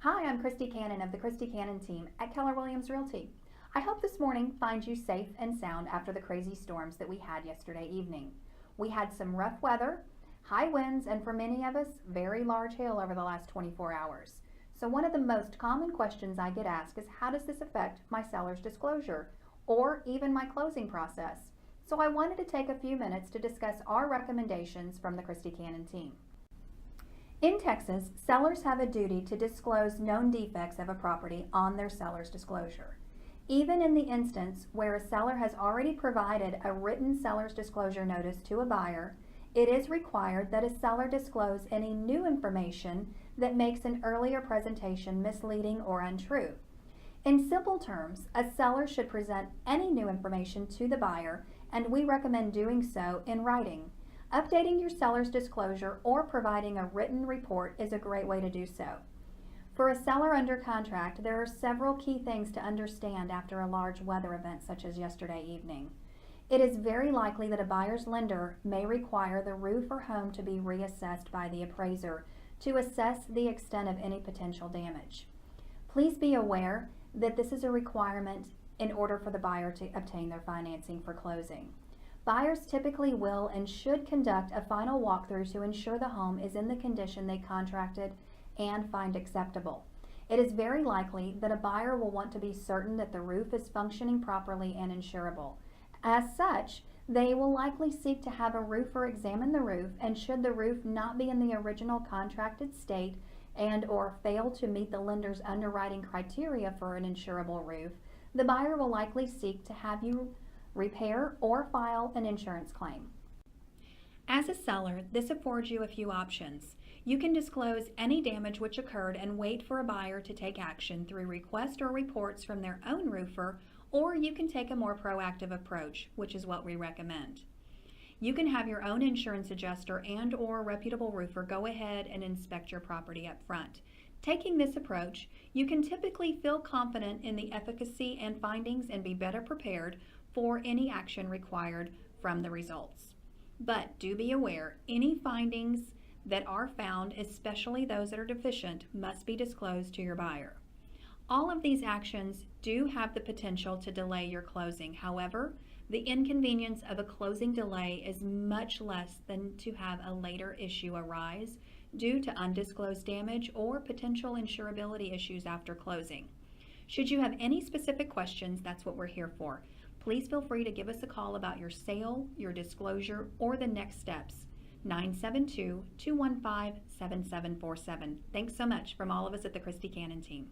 Hi, I'm Christie Cannon of the Christie Cannon Team at Keller Williams Realty. I hope this morning finds you safe and sound after the crazy storms that we had yesterday evening. We had some rough weather, high winds, and for many of us, very large hail over the last 24 hours. So one of the most common questions I get asked is, how does this affect my seller's disclosure or even my closing process? So I wanted to take a few minutes to discuss our recommendations from the Christie Cannon Team. In Texas, sellers have a duty to disclose known defects of a property on their seller's disclosure. Even in the instance where a seller has already provided a written seller's disclosure notice to a buyer, it is required that a seller disclose any new information that makes an earlier presentation misleading or untrue. In simple terms, a seller should present any new information to the buyer, and we recommend doing so in writing. Updating your seller's disclosure or providing a written report is a great way to do so. For a seller under contract, there are several key things to understand after a large weather event such as yesterday evening. It is very likely that a buyer's lender may require the roof or home to be reassessed by the appraiser to assess the extent of any potential damage. Please be aware that this is a requirement in order for the buyer to obtain their financing for closing. Buyers typically will and should conduct a final walkthrough to ensure the home is in the condition they contracted and find acceptable. It is very likely that a buyer will want to be certain that the roof is functioning properly and insurable. As such, they will likely seek to have a roofer examine the roof, and should the roof not be in the original contracted state and/or fail to meet the lender's underwriting criteria for an insurable roof, the buyer will likely seek to have you repair or file an insurance claim. As a seller, this affords you a few options. You can disclose any damage which occurred and wait for a buyer to take action through request or reports from their own roofer, or you can take a more proactive approach, which is what we recommend. You can have your own insurance adjuster and/or reputable roofer go ahead and inspect your property up front. Taking this approach, you can typically feel confident in the efficacy and findings and be better prepared for any action required from the results. But do be aware, any findings that are found, especially those that are deficient, must be disclosed to your buyer. All of these actions do have the potential to delay your closing. However, the inconvenience of a closing delay is much less than to have a later issue arise due to undisclosed damage or potential insurability issues after closing. Should you have any specific questions, that's what we're here for. Please feel free to give us a call about your sale, your disclosure, or the next steps. 972-215-7747. Thanks so much from all of us at the Christie Cannon Team.